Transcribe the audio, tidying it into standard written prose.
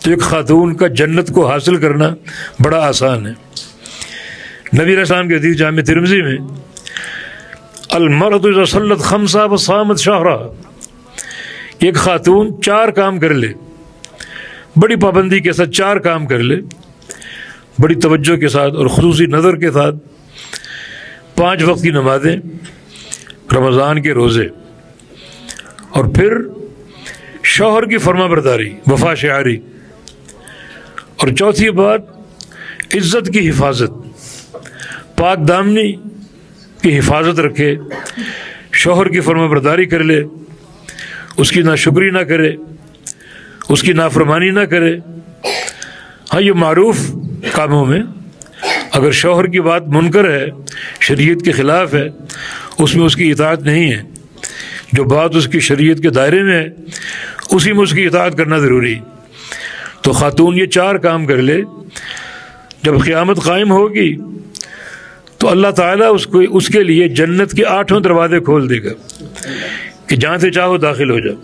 تو ایک خاتون کا جنت کو حاصل کرنا بڑا آسان ہے۔ نبی علیہ السلام کے حدیث جامع ترمذی میں المرأة اذا صلت خمسا وصامت شہرا، ایک خاتون 4 کام کر لے، بڑی پابندی کے ساتھ 4 کام کر لے، بڑی توجہ کے ساتھ اور خصوصی نظر کے ساتھ، 5 وقت کی نمازیں، رمضان کے روزے، اور پھر شوہر کی فرما برداری، وفا شعاری، اور چوتھی بات عزت کی حفاظت، پاک دامنی کی حفاظت رکھے، شوہر کی فرما برداری کر لے، اس کی ناشکری نہ کرے، اس کی نافرمانی نہ کرے۔ ہاں یہ معروف کاموں میں اگر شوہر کی بات منکر ہے، شریعت کے خلاف ہے، اس میں اس کی اطاعت نہیں ہے۔ جو بات اس کی شریعت کے دائرے میں ہے اسی میں اس کی اطاعت کرنا ضروری۔ تو خاتون یہ 4 کام کر لے، جب قیامت قائم ہوگی تو اللہ تعالیٰ اس کے لیے جنت کے 8 دروازے کھول دے گا کہ جہاں سے چاہو داخل ہو جاؤ۔